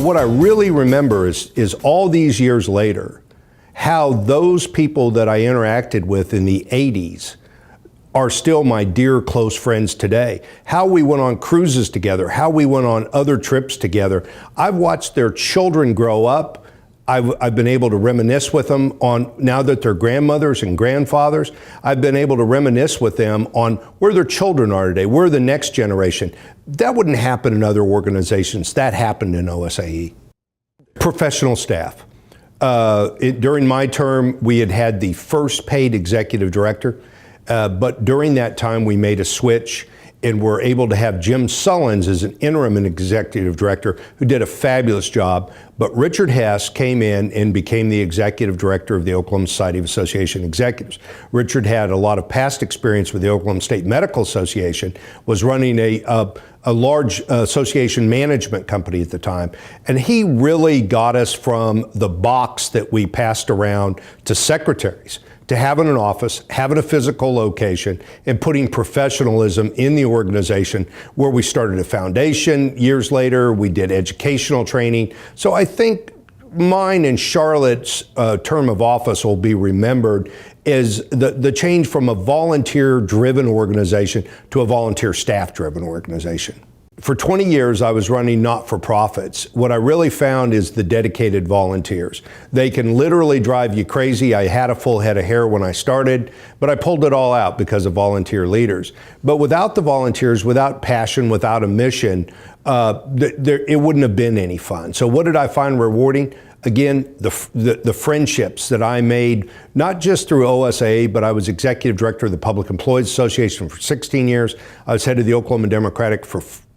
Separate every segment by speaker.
Speaker 1: what I really remember is all these years later, how those people that I interacted with in the 80s are still my dear close friends today. How we went on cruises together, how we went on other trips together. I've watched their children grow up. I've been able to reminisce with them on, now that they're grandmothers and grandfathers, I've been able to reminisce with them on where their children are today, where the next generation. That wouldn't happen in other organizations. That happened in OSAE. Professional staff. During my term, we had the first paid executive director, but during that time we made a switch and were able to have Jim Sullins as an interim executive director who did a fabulous job. But Richard Hess came in and became the executive director of the Oklahoma Society of Association Executives. Richard had a lot of past experience with the Oklahoma State Medical Association, was running a large association management company at the time. And he really got us from the box that we passed around to secretaries, to having an office, having a physical location, and putting professionalism in the organization, where we started a foundation. Years later, we did educational training. So I think mine and Charlotte's term of office will be remembered as the change from a volunteer-driven organization to a volunteer staff-driven organization. For 20 years, I was running not-for-profits. What I really found is the dedicated volunteers. They can literally drive you crazy. I had a full head of hair when I started, but I pulled it all out because of volunteer leaders. But without the volunteers, without passion, without a mission, it wouldn't have been any fun. So what did I find rewarding? Again, the friendships that I made, not just through OSAE, but I was executive director of the Public Employees Association for 16 years. I was head of the Oklahoma Democratic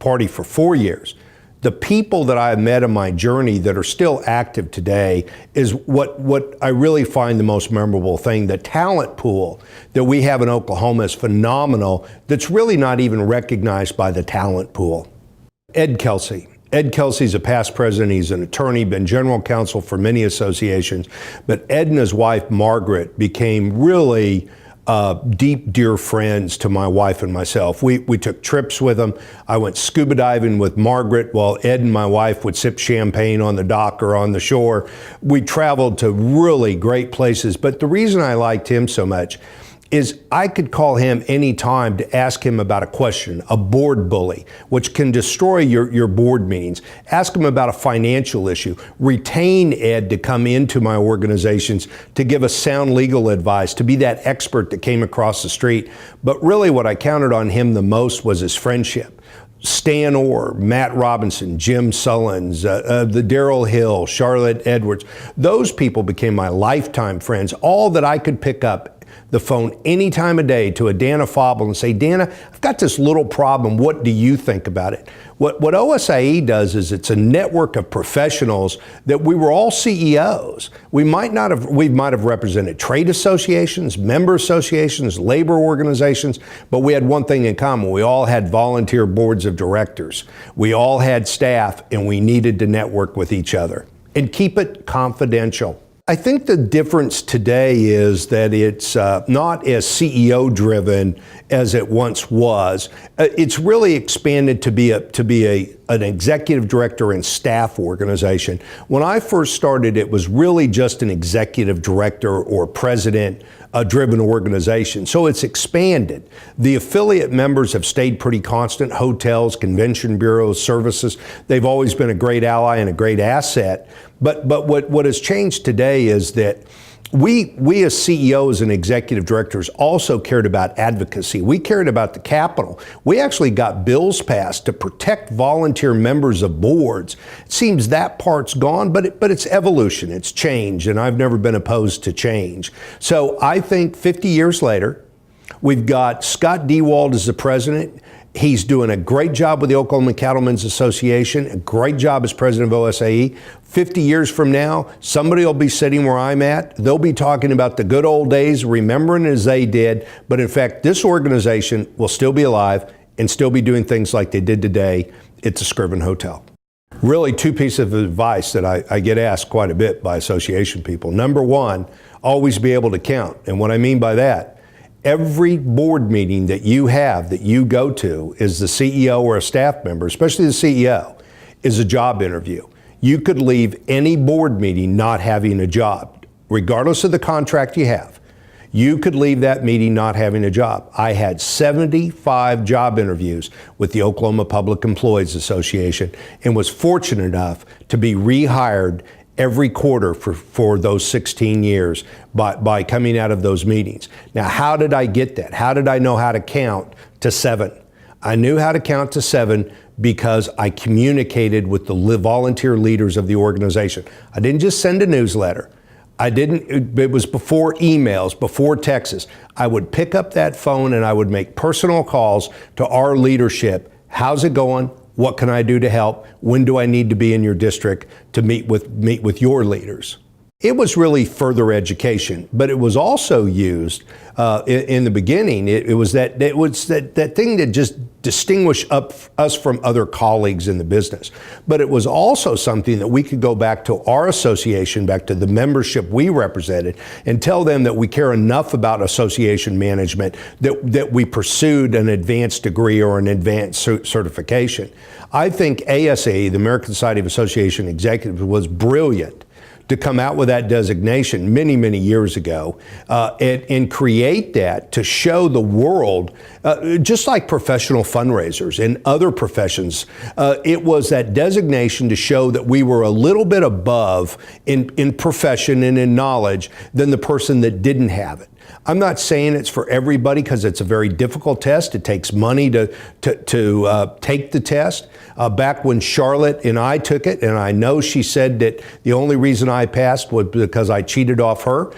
Speaker 1: Party for 4 years. The people that I have met in my journey that are still active today is what I really find the most memorable thing. The talent pool that we have in Oklahoma is phenomenal. That's really not even recognized by the talent pool. Ed Kelsey. Ed Kelsey's a past president. He's an attorney, been general counsel for many associations. But Ed and his wife, Margaret, became really deep, dear friends to my wife and myself. We took trips with them. I went scuba diving with Margaret while Ed and my wife would sip champagne on the dock or on the shore. We traveled to really great places. But the reason I liked him so much is I could call him any time to ask him about a question, a board bully, which can destroy your board meetings. Ask him about a financial issue. Retain Ed to come into my organizations to give us sound legal advice, to be that expert that came across the street. But really what I counted on him the most was his friendship. Stan Orr, Matt Robinson, Jim Sullins, the Darrell Hill, Charlotte Edwards, those people became my lifetime friends, all that I could pick up the phone any time of day to a Dana Fauble and say, Dana, I've got this little problem. What do you think about it? What OSAE does is it's a network of professionals that we were all CEOs. We might have represented trade associations, member associations, labor organizations, but we had one thing in common. We all had volunteer boards of directors. We all had staff, and we needed to network with each other and keep it confidential. I think the difference today is that it's not as CEO driven as it once was. It's really expanded to be an executive director and staff organization. When I first started, it was really just an executive director or president driven organization. So it's expanded. The affiliate members have stayed pretty constant. Hotels, convention bureaus, services, they've always been a great ally and a great asset. But what has changed today is that we as CEOs and executive directors also cared about advocacy. We cared about the Capitol. We actually got bills passed to protect volunteer members of boards. It seems that part's gone, but it's evolution, it's change, and I've never been opposed to change. So I think 50 years later, we've got Scott Dewald as the president. He's doing a great job with the Oklahoma Cattlemen's Association, a great job as president of OSAE. 50 years from now, somebody will be sitting where I'm at. They'll be talking about the good old days, remembering as they did. But in fact, this organization will still be alive and still be doing things like they did today. It's a Scriven Hotel. Really, two pieces of advice that I get asked quite a bit by association people. Number one, always be able to count. And what I mean by that, every board meeting that you have, that you go to, is the CEO or a staff member, especially the CEO, is a job interview. you could leave any board meeting not having a job, regardless of the contract you have. You could leave that meeting not having a job. I had 75 job interviews with the Oklahoma Public Employees Association and was fortunate enough to be rehired every quarter for those 16 years by coming out of those meetings. Now, how did I get that? How did I know how to count to 7? I knew how to count to 7 because I communicated with the volunteer leaders of the organization. I didn't just send a newsletter. It was before emails, before texts. I would pick up that phone and I would make personal calls to our leadership. How's it going? What can I do to help? When do I need to be in your district to meet with your leaders? It was really further education, but it was also used in the beginning. It was that thing that just distinguished us from other colleagues in the business. But it was also something that we could go back to our association, back to the membership we represented, and tell them that we care enough about association management that we pursued an advanced degree or an advanced certification. I think ASAE, the American Society of Association Executives, was brilliant to come out with that designation many, many years ago and create that to show the world, just like professional fundraisers and other professions, it was that designation to show that we were a little bit above in profession and in knowledge than the person that didn't have it. I'm not saying it's for everybody because it's a very difficult test. It takes money to take the test. Back when Charlotte and I took it, and I know she said that the only reason I passed was because I cheated off her,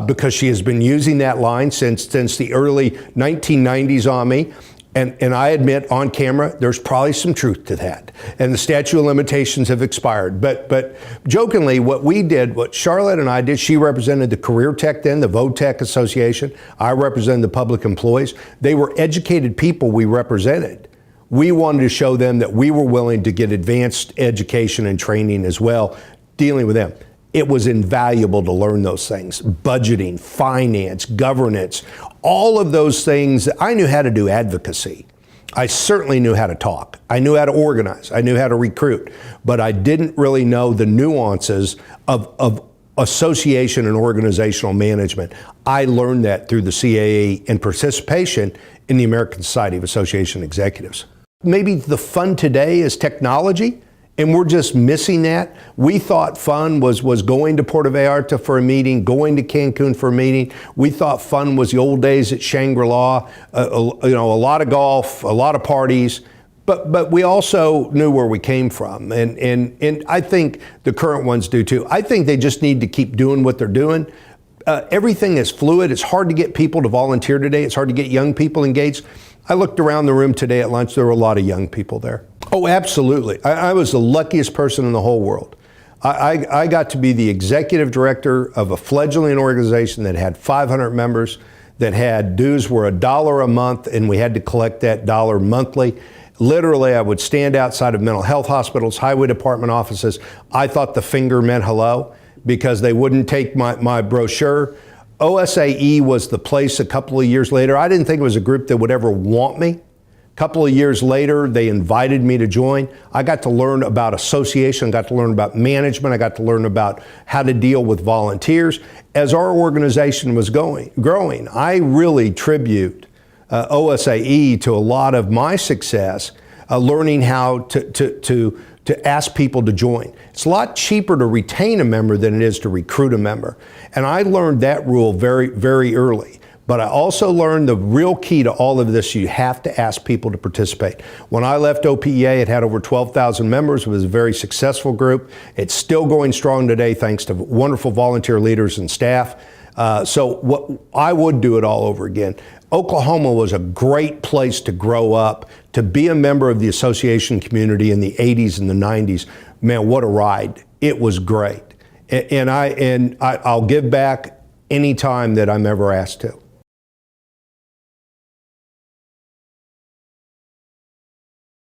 Speaker 1: because she has been using that line since the early 1990s on me. And I admit on camera, there's probably some truth to that. And the statute of limitations have expired. But jokingly, what Charlotte and I did, she represented the Career Tech then, the VOTEC Association. I represented the public employees. They were educated people we represented. We wanted to show them that we were willing to get advanced education and training as well, dealing with them. It was invaluable to learn those things. Budgeting, finance, governance, all of those things. I knew how to do advocacy. I certainly knew how to talk. I knew how to organize. I knew how to recruit. But I didn't really know the nuances of association and organizational management. I learned that through the CAE and participation in the American Society of Association Executives. Maybe the fun today is technology. And we're just missing that. We thought fun was going to Puerto Vallarta for a meeting, going to Cancun for a meeting. We thought fun was the old days at Shangri-La, a lot of golf, a lot of parties. But we also knew where we came from. And I think the current ones do too. I think they just need to keep doing what they're doing. Everything is fluid. It's hard to get people to volunteer today. It's hard to get young people engaged. I looked around the room today at lunch. There were a lot of young people there. Oh, absolutely. I was the luckiest person in the whole world. I got to be the executive director of a fledgling organization that had 500 members, that had dues were $1 a month, and we had to collect that dollar monthly. Literally, I would stand outside of mental health hospitals, highway department offices. I thought the finger meant hello because they wouldn't take my brochure. OSAE was the place a couple of years later. I didn't think it was a group that would ever want me. A couple of years later, they invited me to join. I got to learn about association, I got to learn about management, I got to learn about how to deal with volunteers. As our organization was growing, I really tribute OSAE to a lot of my success, learning how to ask people to join. It's a lot cheaper to retain a member than it is to recruit a member. And I learned that rule very, very early. But I also learned the real key to all of this, you have to ask people to participate. When I left OPEA, it had over 12,000 members. It was a very successful group. It's still going strong today thanks to wonderful volunteer leaders and staff. So I would do it all over again. Oklahoma was a great place to grow up, to be a member of the association community in the 80s and the 90s. Man, what a ride. It was great. And I'll give back any time that I'm ever asked to.